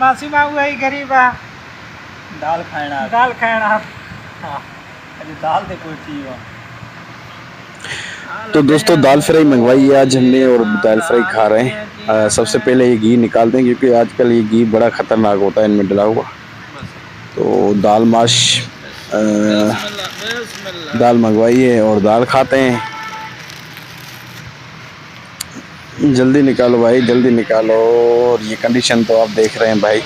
मासी माँ वही गरीबा दाल खाना हाँ अरे दाल दे कोई चीज हो। तो दोस्तों दाल फ्राई मंगवाई है आज हमने और दाल फ्राई खा रहे हैं। सबसे पहले ये घी निकालते हैं क्योंकि आजकल ये घी बड़ा खतरनाक होता है इनमें डला हुआ। तो दाल माश दाल मंगवाई है और दाल खाते हैं। जल्दी निकालो भाई जल्दी निकालो। और ये कंडीशन तो आप देख रहे हैं भाई,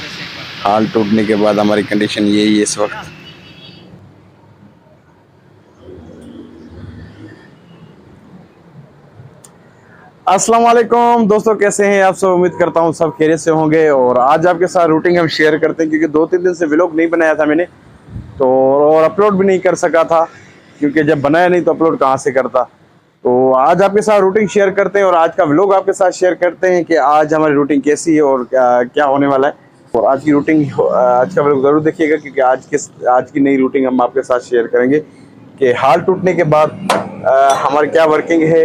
हाल टूटने के बाद हमारी कंडीशन यही है इस वक्त। अस्सलाम वालेकुम दोस्तों, कैसे हैं आप सब? उम्मीद करता हूं सब खैरियत से होंगे। और आज आपके साथ रूटीन हम शेयर करते हैं क्योंकि 2-3 दिन से व्लॉग नहीं बनाया था मैंने तो, और अपलोड भी नहीं कर सका था क्योंकि जब बनाया नहीं तो अपलोड कहां से करता। तो आज आपके साथ रूटीन शेयर करते हैं और आज का व्लॉग आपके साथ शेयर करते हैं कि आज हमारी रूटीन कैसी है और क्या होने वाला है। और आज की रूटीन, आज का व्लॉग जरूर देखिएगा क्योंकि आज की नई रूटीन हम आपके साथ शेयर करेंगे कि हाल टूटने के बाद हमारी क्या वर्किंग है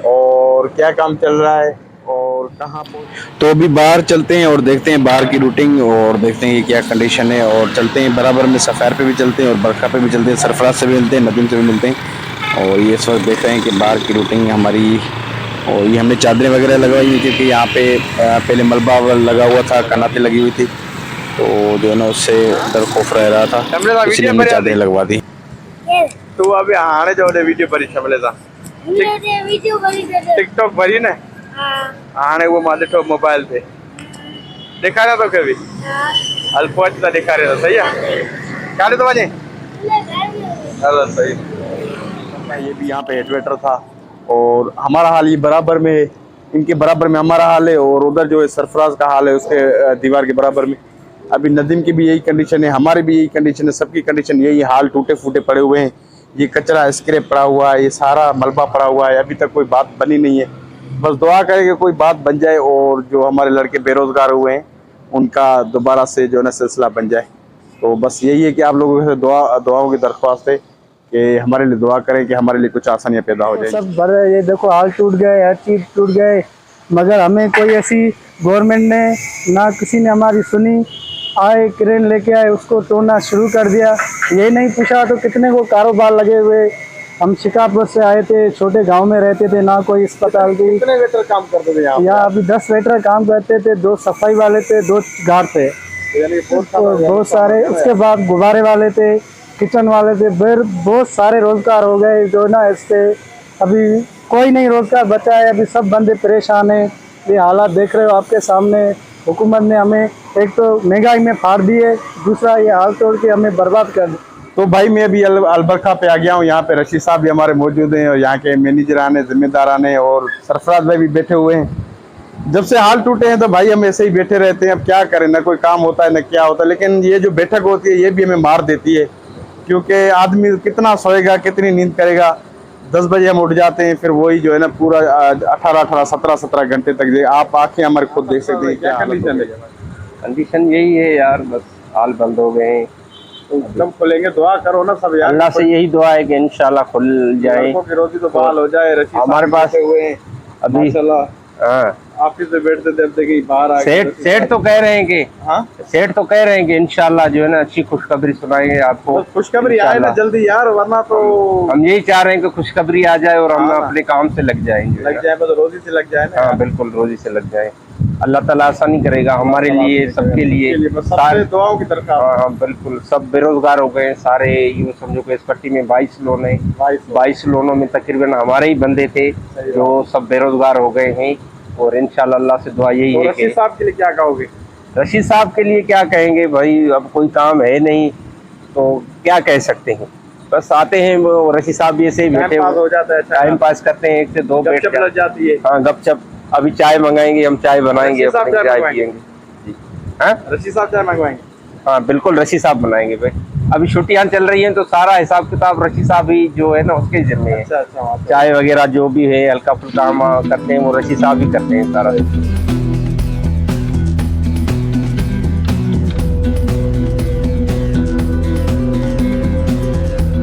और क्या काम चल रहा है और कहाँ तो अभी बाहर चलते हैं और देखते हैं बाहर की रूटीन और देखते हैं कि क्या कंडीशन है। और चलते हैं बराबर में सफ़ार पे भी चलते हैं और बरखा पे भी चलते हैं, सरफराज से भी मिलते हैं, नदीम से भी मिलते हैं। और ये इस वक्त देख रहे हैं कि बाहर की रूटीन हमारी। और ये हमने चादरें वगैरह लगवाई हुई क्योंकि यहाँ पे पहले मलबा लगा हुआ था, कनातें लगी हुई थी तो जो है ना उससे डर खौफ रह रहा था, इसलिए हमने चादरें लगवा दी। तो अभी आने जाओ वीडियो पर टिकटॉक भरी ना आने वो मादे मोबाइल पे दिखा रहा था कभी अल्फोज का दिखा रहा था। सही है क्या तो बजे सही। ये भी यहाँ पे हेडवेटर था और हमारा हाल ये बराबर में, इनके बराबर में हमारा हाल है। और उधर जो है सरफराज का हाल है उसके दीवार के बराबर में। अभी नदीम की भी यही कंडीशन है, हमारी भी यही कंडीशन है, सबकी कंडीशन यही हाल, टूटे फूटे पड़े हुए हैं। ये कचरा स्क्रैप पड़ा हुआ है, ये सारा मलबा पड़ा हुआ है, अभी तक कोई बात बनी नहीं है। बस दुआ करें कि कोई बात बन जाए और जो हमारे लड़के बेरोजगार हुए हैं उनका दोबारा से जो है ना सिलसिला बन जाए। तो बस यही है कि आप लोगों से दुआओं की दरख्वास्त है कि हमारे लिए दुआ करें कि हमारे लिए कुछ आसानियाँ पैदा हो जाए। सब बड़े ये देखो हाल टूट गए, हर चीज़ टूट गए, मगर हमें कोई ऐसी गवर्नमेंट ने ना किसी ने हमारी सुनी। आए क्रेन लेके आए, उसको तोड़ना शुरू कर दिया। ये नहीं पूछा तो कितने को कारोबार लगे हुए। हम शिकारपुर से आए थे, छोटे गांव में रहते थे, ना कोई अस्पताल की। कितने वेटर काम करते थे यहाँ अभी 10 वेटर काम करते थे, 2 सफाई वाले थे, 2 गार्ड थे, बहुत सारे। उसके बाद गुब्बारे वाले थे, किचन वाले थे, फिर बहुत सारे रोजगार हो गए जो ना इससे अभी कोई नहीं रोजगार बचा है। अभी सब बंदे परेशान हैं। ये हालात देख रहे हो आपके सामने। हुकूमत ने हमें एक तो महंगाई में फाड़ दी है, दूसरा ये हाल तोड़ के हमें बर्बाद कर दी। तो भाई मैं अभी अलबरखा पे आ गया हूँ। यहाँ पे रशीद साहब भी हमारे मौजूद हैं और यहाँ के मैनेजरान हैं, जिम्मेदारान हैं और सरफराज भाई भी बैठे हुए हैं। जब से हाल टूटे हैं तो भाई हम ऐसे ही बैठे रहते हैं। अब क्या करें, ना कोई काम होता है ना क्या होता है। लेकिन ये जो बैठक होती है ये भी हमें मार देती है क्योंकि आदमी कितना सोएगा, कितनी नींद करेगा। 10 बजे हम उठ जाते हैं, फिर वही जो है ना पूरा 18-18, 17-17 घंटे तक। आप आंखें हमारे खुद देख सकते हैं क्या कंडीशन है। कंडीशन यही है यार, बस हाल बंद हो गए हैं। एकदम खुलेंगे, दुआ करो ना सब यार। अल्लाह से यही दुआ है कि इंशाल्लाह खुल जाए, रोजी तो बहाल हो जाए। हमारे पास हुए हैं अभी ऑफिस में बैठते थे, अब देखिए बाहर आ सेठ तो कह रहे हैं कि सेठ तो कह रहे हैं कि इंशाल्लाह जो है ना अच्छी खुशखबरी सुनाएंगे आपको। खुशखबरी आए ना जल्दी यार, वरना तो हम यही चाह रहे हैं कि खुशखबरी आ जाए और हम अपने काम से लग जाएंगे, तो रोजी से लग जाए ना। हाँ बिल्कुल, रोजी से लग जाए। अल्लाह ताला आसानी करेगा हमारे लिए, सबके लिए। सारे दुआओं की दरकार। हाँ बिल्कुल, सब बेरोजगार हो गए सारे। यूँ समझो कि इस पट्टी में 22 लोन है, 22 लोनों में तकरीबन हमारे ही बंदे थे जो सब बेरोजगार हो गए हैं। और इंशाल्लाह अल्लाह से दुआ यही है कि रशीद साहब के लिए क्या कहोगे? रशीद साहब के लिए क्या कहेंगे भाई, अब कोई काम है नहीं तो क्या कह सकते हैं। बस आते हैं वो रशीद साहब भी ऐसे ही बैठे हो जाता है, टाइम पास करते हैं, 1 से 2 बैठ जाती है। हाँ गपशप। अभी चाय मंगाएंगे, हम चाय बनाएंगे, अपनी चाय पियेंगे। हाँ रशीद साहब चाय मंगवाएंगे? हाँ बिल्कुल, रशीद साहब बनाएंगे भाई। अभी छुट्टियां चल रही हैं तो सारा हिसाब किताब रशीद साहब ही जो है ना उसके जिम्मे है। चाय वगैरह जो भी है हल्का फुल्का हम करते हैं वो रशीद साहब ही करते हैं सारा।